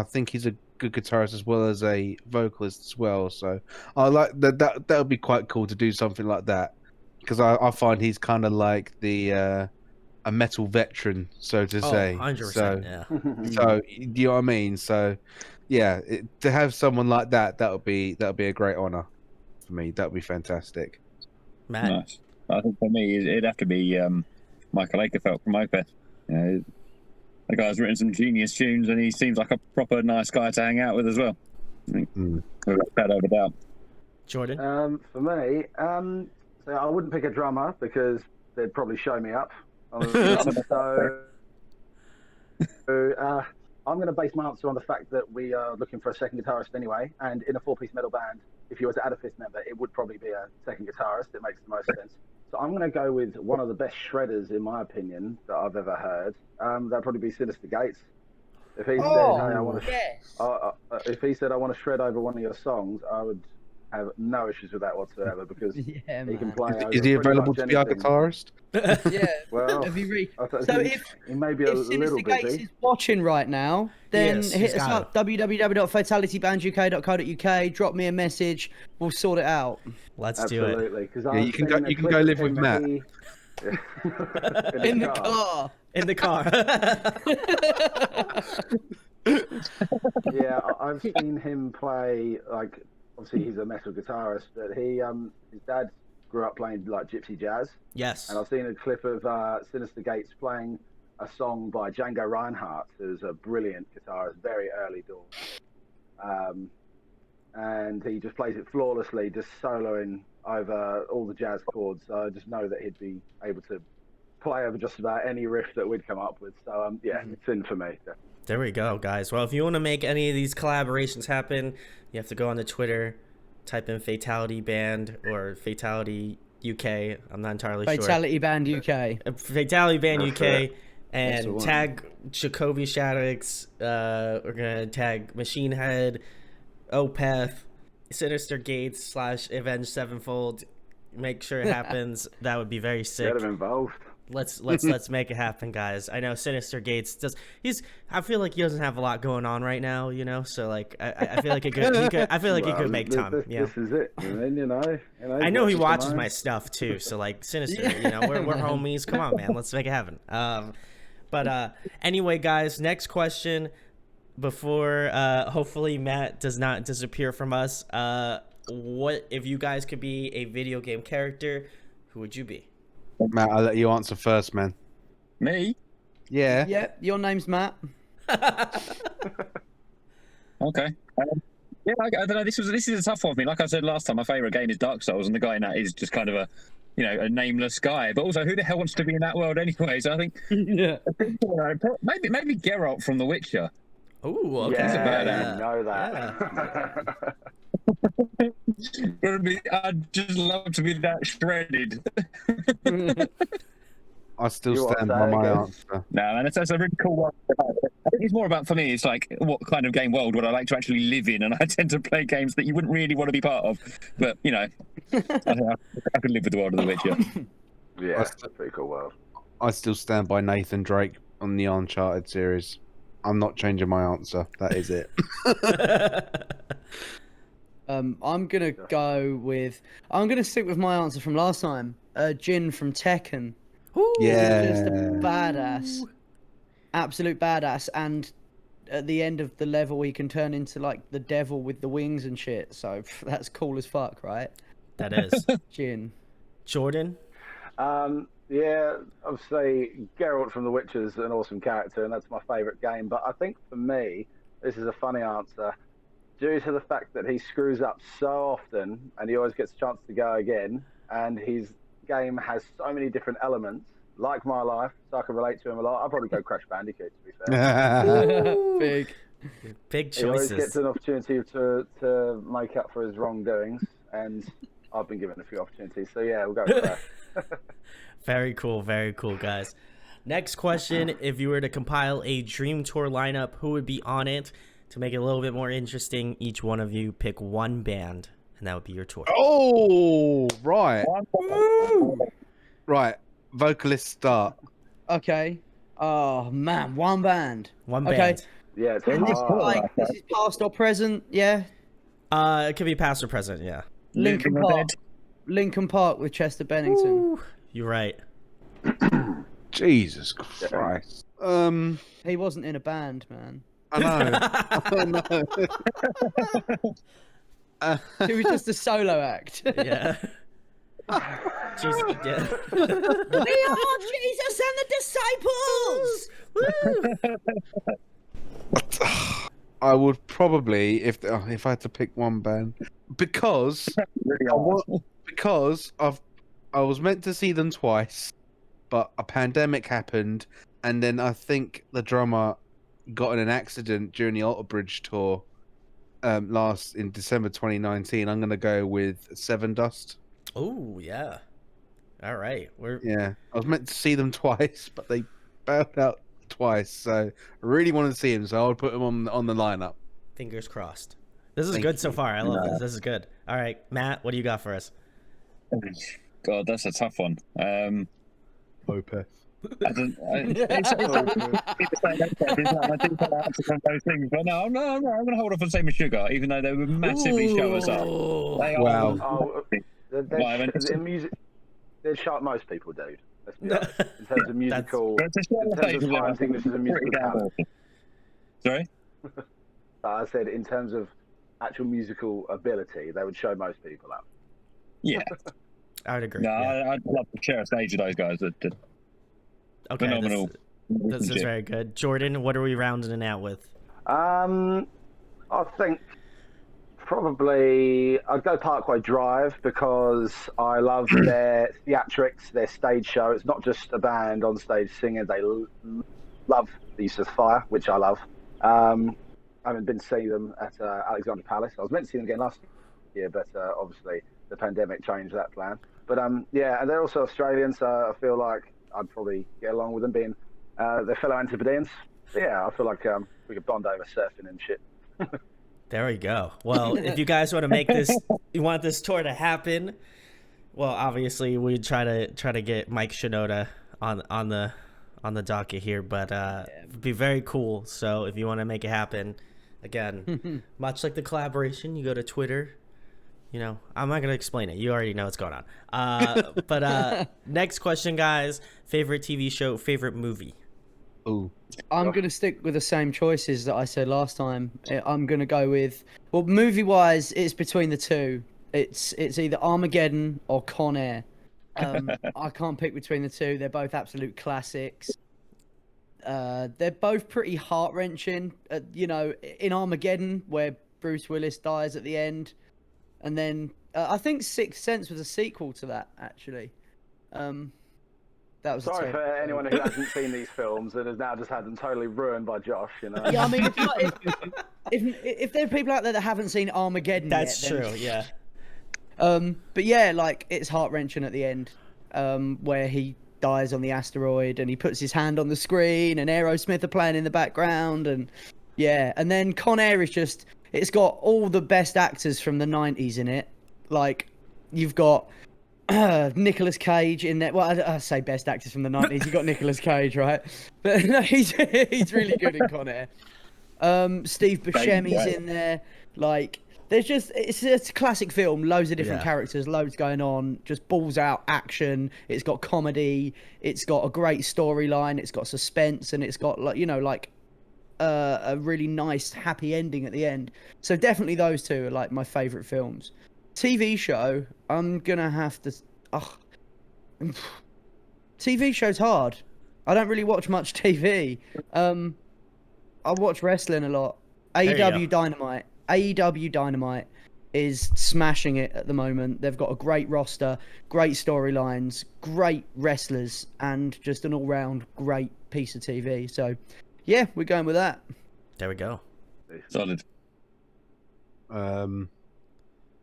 think he's a good guitarist as well as a vocalist as well. So I like that would be quite cool to do something like that, because I find he's kind of like a metal veteran, so to Oh, say. 100%. Yeah. So do you know what I mean? So yeah, to have someone like that would be a great honor for me. That would be fantastic. Matt. Nice. I think for me, it'd have to be Michael Akerfeld from Opeth. You know, the guy's written some genius tunes, and he seems like a proper nice guy to hang out with as well. Without a doubt. Jordan. For me, so I wouldn't pick a drummer because they'd probably show me up. I'm going to base my answer on the fact that we are looking for a second guitarist anyway, and in a four-piece metal band, if you were to add a fifth member, it would probably be a second guitarist. It makes the most sense. So I'm going to go with one of the best shredders, in my opinion, that I've ever heard. That'd probably be Sinister Gates. If he said, "Hey, I want to," if he said, "I want to shred over one of your songs," I would have no issues with that whatsoever, because he can play. Is he available to be our guitarist? Yeah. Well, Have you so he may be a if Sinister little Gates busy. is watching right now, then Yes, hit he's us got up, www.fatalitybanduk.co.uk, drop me a message, we'll sort it out. Let's do it. Absolutely, because Yeah, you can go live with Matt. In the car. In the car. Yeah, I've seen him play, like, obviously he's a metal guitarist, but his dad grew up playing like gypsy jazz, Yes. and I've seen a clip of Sinister Gates playing a song by Django Reinhardt, who's a brilliant guitarist, very early doors, and he just plays it flawlessly, just soloing over all the jazz chords. So I just know that he'd be able to play over just about any riff that we'd come up with. So yeah, it's in for me. Definitely. There we go, guys. Well, if you want to make any of these collaborations happen, you have to go on the Twitter, type in Fatality Band or Fatality UK. I'm not entirely sure. Fatality Band UK. Fatality Band That's UK. it. That's the And one. tag Jacoby Shaddix. We're going to tag Machine Head, Opeth, Sinister Gates / Avenged Sevenfold. Make sure it happens. That would be very sick. Get him involved. Let's make it happen, guys. I know Sinister Gates does. I feel like he doesn't have a lot going on right now, you know. So like, I feel like he could make time. This is it. And then, you know, I know he watches my stuff too. So like, Sinister, you know, we're homies. Come on, man. Let's make it happen. But anyway, guys, next question. Before hopefully Matt does not disappear from us. What if you guys could be a video game character? Who would you be? Matt, I'll let you answer first, man. Me? Yeah. Yeah, your name's Matt. Okay. Yeah, I don't know. This is a tough one for me. Like I said last time, my favorite game is Dark Souls, and the guy in that is just kind of a nameless guy. But also, who the hell wants to be in that world anyway? So I think, Yeah. maybe Geralt from The Witcher. Ooh, okay. Yeah, He's a badass. you know that. I'd just love to be that shredded. I still You want stand that by my again? answer. No, man, that's a really cool one. I think it's more about, for me, it's like, what kind of game world would I like to actually live in? And I tend to play games that you wouldn't really want to be part of. But, you know, I could live with the world of The Witcher. Yeah, it's a pretty cool world. I still stand by Nathan Drake on the Uncharted series. I'm not changing my answer. That is it. I'm gonna stick with my answer from last time. Jin from Tekken. Yeah. Just a badass, absolute badass, and at the end of the level, he can turn into like the devil with the wings and shit. So that's cool as fuck, right? That is. Jin. Jordan? Yeah, obviously Geralt from The Witcher is an awesome character, and that's my favourite game. But I think for me, this is a funny answer. Due to the fact that he screws up so often, and he always gets a chance to go again, and his game has so many different elements, like my life, so I can relate to him a lot. I'd probably go Crash Bandicoot, to be fair. Big He always choices. gets an opportunity to make up for his wrongdoings, and I've been given a few opportunities. So yeah, we'll go with Crash. Very cool, guys. Next question: if you were to compile a dream tour lineup, who would be on it? To make it a little bit more interesting, each one of you pick one band, and that would be your tour. Oh, right. Right. Vocalist start. Okay. Oh man, one band. One Okay. band. Yeah, it's And this is hard. like this is past or present, yeah. It could be past or present. Yeah. Linkin Living Park. Dead. Linkin Park with Chester Bennington. Ooh, you're right. Jesus Christ. He wasn't in a band, man. I know. I know. He was just a solo act. Yeah. Jesus, yeah. We are Jesus and the disciples. I would probably, if I had to pick one band, because I was meant to see them twice, but a pandemic happened, and then I think the drummer got in an accident during the Alter Bridge tour in December 2019. I'm gonna go with Seven Dust. Oh yeah. All right. Yeah, I was meant to see them twice, but they bailed out twice, so I really wanted to see him, so I would put him on the lineup. Fingers crossed. This is Thank good so you. far. I love this. This is good. All right, Matt, what do you got for us? God, that's a tough one. Opeth. I don't. It's the same episode, isn't it? I think I answer some of those things, but no, I'm going to hold off on saying Sugar, even though they would massively show us up. They Wow. Oh, the music. They'd shut most people, dude. Let's be honest. In terms of musical, It's a shame in the terms faces of are finding this is a musical pretty damn talent. awful. Sorry? I said in terms of actual musical ability, they would show most people up. Yeah. I would agree. No, yeah. I'd love to share a stage with those guys. They're Okay, phenomenal. this is very good. Jordan, what are we rounding it out with? I think probably I'd go Parkway Drive because I love their theatrics, their stage show. It's not just a band on stage singing. They love the use of fire, which I love. I haven't been to see them at Alexandra Palace. I was meant to see them again last year, but obviously the pandemic changed that plan. But yeah, and they're also Australian, so I feel like I'd probably get along with them being their fellow Antipodeans. So yeah, I feel like we could bond over surfing and shit. There we go. Well, if you guys want to make this, you want this tour to happen, well, obviously we try to get Mike Shinoda on the docket here, but it'd be very cool. So if you want to make it happen, again, much like the collaboration, you go to Twitter. You know, I'm not gonna explain it. You already know what's going on. But next question, guys. Favorite TV show, favorite movie. Ooh. I'm going to stick with the same choices that I said last time. I'm going to go with, well, movie-wise, it's between the two. It's either Armageddon or Con Air. I can't pick between the two. They're both absolute classics. They're both pretty heart-wrenching. You know, in Armageddon, where Bruce Willis dies at the end, and then I think Sixth Sense was a sequel to that, actually. That was Sorry for anyone who hasn't seen these films and has now just had them totally ruined by Josh. You know. Yeah, I mean, if there are people out there that haven't seen Armageddon That's yet, true. Yeah. But yeah, like it's heart wrenching at the end, where he dies on the asteroid and he puts his hand on the screen and Aerosmith are playing in the background, and yeah, and then Con Air is just, it's got all the best actors from the 90s in it. Like you've got Nicolas Cage in there. Well, I say best actors from the 90s. You got Nicolas Cage, right? But no, he's really good in Con Air. Steve Buscemi's in there. Like, there's just it's a classic film. Loads of different characters, loads going on. Just balls out action. It's got comedy. It's got a great storyline. It's got suspense, and it's got like a really nice happy ending at the end. So definitely those two are like my favorite films. TV show, I'm gonna have to. TV show's hard. I don't really watch much TV. I watch wrestling a lot. AEW Dynamite. AEW Dynamite is smashing it at the moment. They've got a great roster, great storylines, great wrestlers, and just an all-round great piece of TV. So, yeah, we're going with that. There we go. Solid.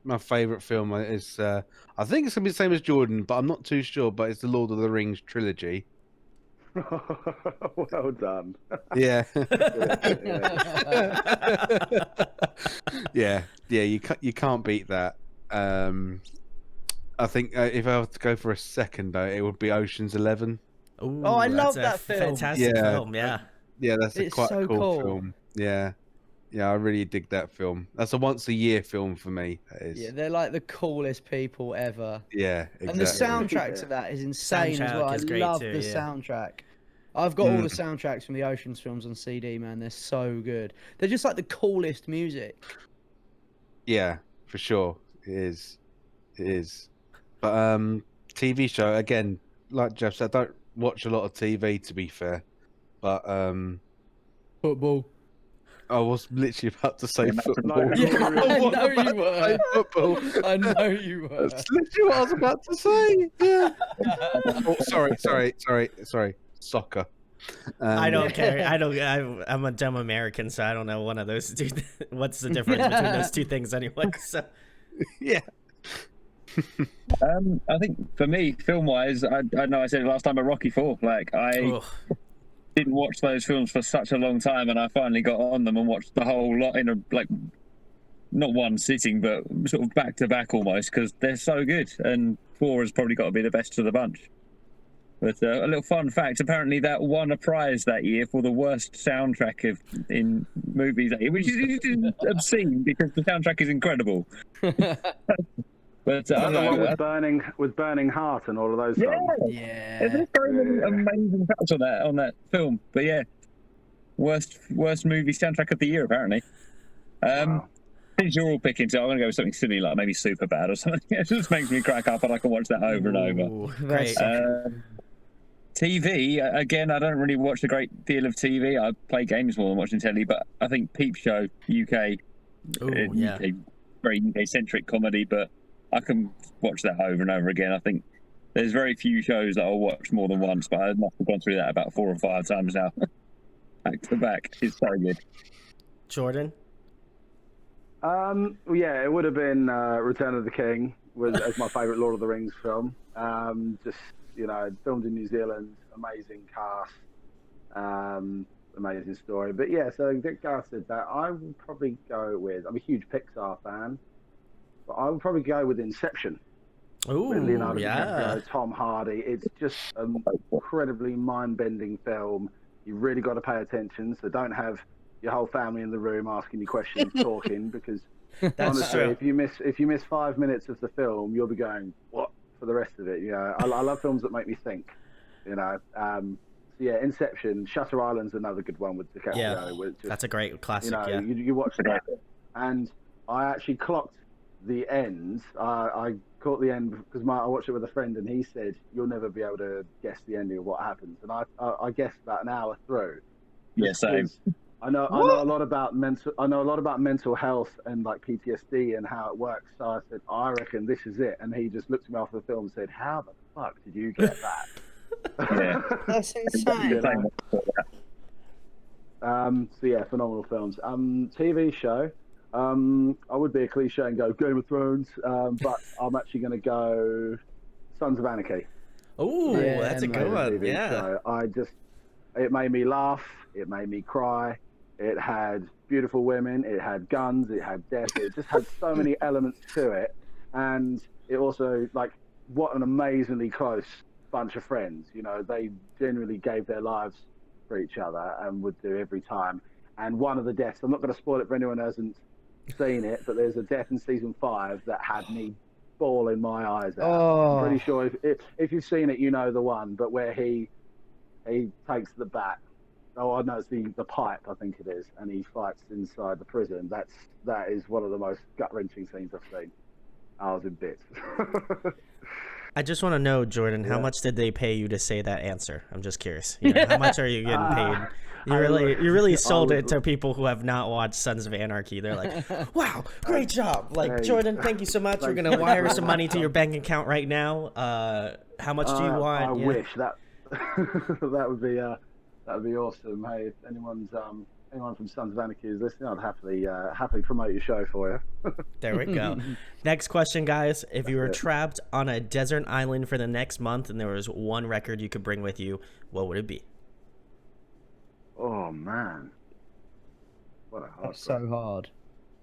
My favourite film is, I think it's going to be the same as Jordan, but I'm not too sure, but it's the Lord of the Rings trilogy. Well done. Yeah. Yeah. yeah, you can't beat that. I think if I were to go for a second, though, it would be Ocean's 11. Ooh, Oh, I love that's a that film. fantastic Yeah. film, yeah. Yeah, that's It's quite so a cool cool. film. Yeah. Yeah, I really dig that film. That's a once-a-year film for me, that is. Yeah, they're like the coolest people ever. Yeah, exactly. And the soundtrack Yeah. to that is insane as well. Soundtrack I is great love too, the yeah. soundtrack. I've got all the soundtracks from the Ocean's films on CD, man. They're so good. They're just like the coolest music. Yeah, for sure. It is. It is. But TV show, again, like Jeff said, I don't watch a lot of TV, to be fair. But Football. I was literally about to say football. Like, Yeah, I was know about you to were. say football. I know you were. That's literally what I was about to say. Yeah. Oh, sorry. Soccer. I don't Yeah. care. I'm a dumb American, so I don't know one of those two. What's the difference between those two things anyway? So Yeah. I think for me, film-wise, I know I said it last time, but Rocky 4. Like, I didn't watch those films for such a long time, and I finally got on them and watched the whole lot in not one sitting, but sort of back to back almost, because they're so good. And 4 has probably got to be the best of the bunch. But a little fun fact: apparently, that won a prize that year for the worst soundtrack in movies that year, which is obscene because the soundtrack is incredible. But I don't The one know. with burning heart and all of those songs. Yeah. There's so many amazing facts on that film. But yeah, worst movie soundtrack of the year apparently. Wow. Since you're all picking, so I'm gonna go with something silly like maybe Superbad or something. It just makes me crack up, and I can watch that over and over. Ooh, great. TV again. I don't really watch a great deal of TV. I play games more than watching telly. But I think Peep Show UK, yeah. UK, very UK centric comedy, but I can watch that over and over again. I think there's very few shows that I'll watch more than once, but I must have gone through that about 4 or 5 times now, back to back. It's so good. Jordan? Yeah, it would have been Return of the King as my favourite Lord of the Rings film. Just, filmed in New Zealand, amazing cast, amazing story. But yeah, so Gareth said that. I would probably go with, I'm a huge Pixar fan, but I would probably go with Inception. Ooh, With Leonardo yeah. DiCaprio, Tom Hardy. It's just an incredibly mind-bending film. You really got to pay attention, so don't have your whole family in the room asking you questions, talking, because honestly, true. if you miss 5 minutes of the film, you'll be going, what, for the rest of it? I love films that make me think. So yeah, Inception. Shutter Island's another good one with DiCaprio. Yeah, that's a great classic. Yeah. You watch that, and I actually clocked the end. I caught the end because I watched it with a friend, and he said you'll never be able to guess the ending of what happens, and I guessed about an hour through. Yeah, same. I know a lot about mental health and like PTSD and how it works. So I said, I reckon this is it. And he just looked at me after the film and said, how the fuck did you get that? Yeah. That's insane. So yeah, phenomenal films. TV show. I would be a cliche and go Game of Thrones, but I'm actually going to go Sons of Anarchy. Oh, Yeah, that's a good one. TV Yeah. show. It made me laugh. It made me cry. It had beautiful women. It had guns. It had death. It just had so many elements to it. And it also, what an amazingly close bunch of friends. They genuinely gave their lives for each other and would do every time. And one of the deaths, I'm not going to spoil it for anyone who hasn't seen it, but there's a death in season 5 that had me bawling my eyes out. Oh. I'm pretty sure if you've seen it, you know the one, but where he takes the bat. Oh, I know it's the pipe, I think it is, and he fights inside the prison. That is one of the most gut wrenching scenes I've seen. I was in bits. I just want to know, Jordan, how much did they pay you to say that answer? I'm just curious. You know, how much are you getting paid? You really sold it to people who have not watched Sons of Anarchy. They're like, "Wow, great job!" Like, Jordan, thank you so much. We're gonna wire some money to your bank account right now. How much do you want? I wish that that would be awesome. Hey, if anyone from Sons of Anarchy is listening, I'd happily promote your show for you. There we go. Next question, guys. If you were trapped on a desert island for the next month and there was one record you could bring with you, what would it be? Oh man, what a hard. That's so hard.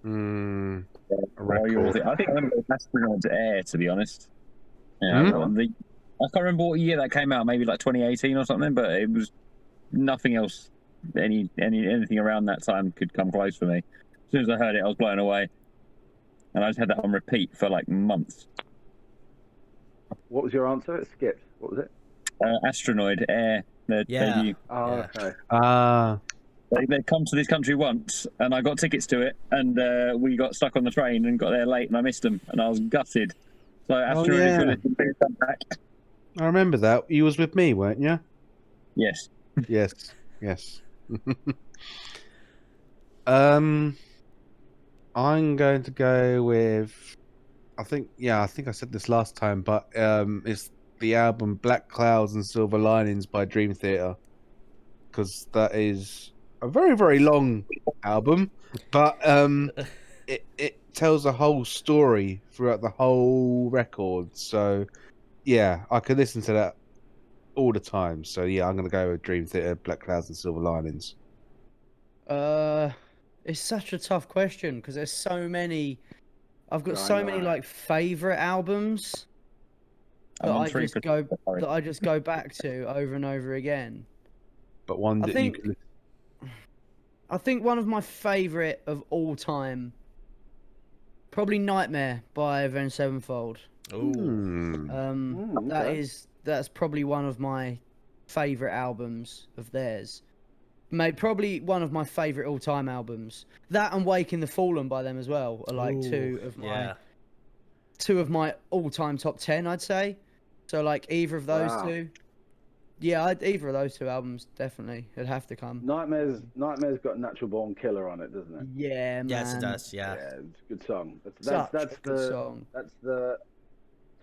I think I'm Astronaut's Air, to be honest. Yeah, I can't remember what year that came out. Maybe like 2018 or something. But it was nothing else. Anything around that time could come close for me. As soon as I heard it, I was blown away, and I just had that on repeat for like months. What was your answer? It skipped. What was it? Astronaut Air. Debut. Oh, okay. They come to this country once, and I got tickets to it, and we got stuck on the train and got there late, and I missed them, and I was gutted. So Astronaut is come back. I remember that. You was with me, weren't you? Yes. Yes. I'm going to go with. I think I said this last time, but it's the album Black Clouds and Silver Linings by Dream Theater, because that is a very, very long album, but it tells a whole story throughout the whole record. So yeah, I could listen to that all the time. So yeah, I'm gonna go with Dream Theater, Black Clouds and Silver Linings. It's such a tough question because there's so many. I've got so many like favorite albums that I just go back to over and over again. But one that I think one of my favorite of all time, probably Nightmare by Avenged Sevenfold. That's probably one of my favorite albums of theirs. Probably one of my favorite all-time albums. That and Waking the Fallen by them as well are like two of my all-time top 10, I'd say. So like either of those two. Yeah, either of those two albums definitely. It'd have to come. Nightmare's got Natural Born Killer on it, doesn't it? Yeah, man. Yes, it does. Yeah. Yeah, it's a good song. That's a good song. That's the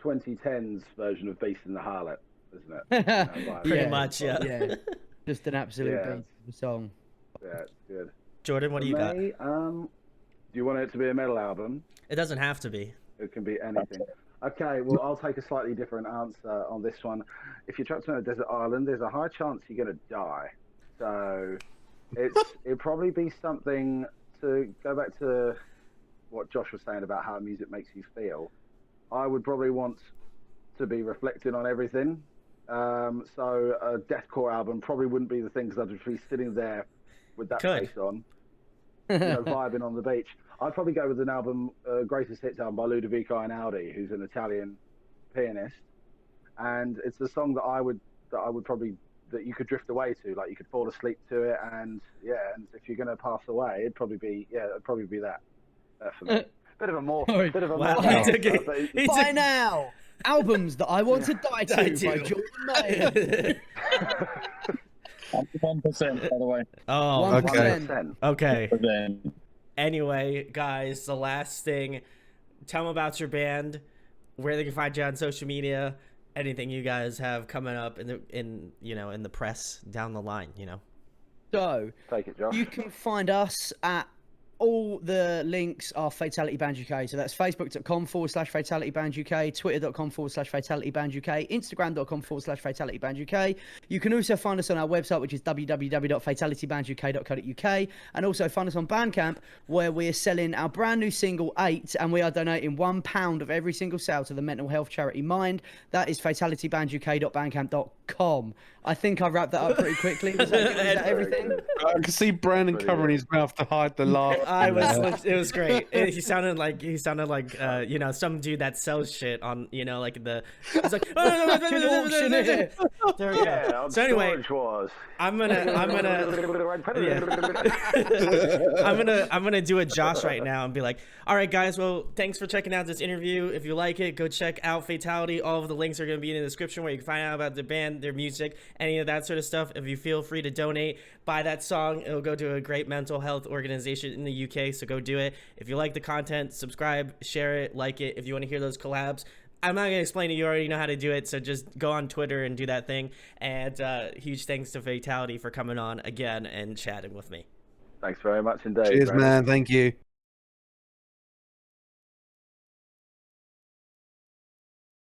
2010s version of Beast in the Harlot, isn't it? Pretty much, yeah. Just an absolute beast of a song. Yeah, it's good. Jordan, what do you got? Do you want it to be a metal album? It doesn't have to be. It can be anything. Okay, well, I'll take a slightly different answer on this one. If you're trapped on a desert island, there's a high chance you're going to die. So it'd probably be something to go back to what Josh was saying about how music makes you feel. I would probably want to be reflecting on everything. So a deathcore album probably wouldn't be the thing, because I'd just be sitting there with that face on, vibing on the beach. I'd probably go with an album, Greatest Hits album by Ludovico Einaudi, who's an Italian pianist, and it's a song that you could drift away to, like you could fall asleep to it, and if you're gonna pass away, it'd probably be that for me. Bit of a more. By now, albums that I want to die to by Jordan May. 1%, by the way. Oh, 1%. Okay. Anyway, guys, the last thing, tell them about your band, where they can find you on social media, anything you guys have coming up in the press down the line, So, take it, Josh. You can find us at all the links are Fatality Band UK. So that's facebook.com/Fatality Band UK, twitter.com/Fatality Band UK, instagram.com/Fatality Band UK. You can also find us on our website, which is www.fatalitybanduk.co.uk, and also find us on Bandcamp, where we are selling our brand new single 8, and we are donating £1 of every single sale to the mental health charity Mind. That is fatalitybanduk.bandcamp.com. I think I wrapped that up pretty quickly. Was that everything? I can see Brandon covering his mouth to hide the laugh. I was. It was great. He sounded like you know, some dude that sells shit on, you know, like the. It's like Auctioneer. there we go. So anyway, I'm gonna do a Josh right now and be like, all right, guys. Well, thanks for checking out this interview. If you like it, go check out Fatality. All of the links are gonna be in the description where you can find out about the band, their music, any of that sort of stuff. If you feel free to donate, buy that song. It'll go to a great mental health organization in the UK. So go do it. If you like the content, subscribe, share it, like it. If you want to hear those collabs, I'm not gonna explain it. You already know how to do it. So just go on Twitter and do that thing. And huge thanks to Fatality for coming on again and chatting with me. Thanks very much indeed. Cheers, man. Thank you.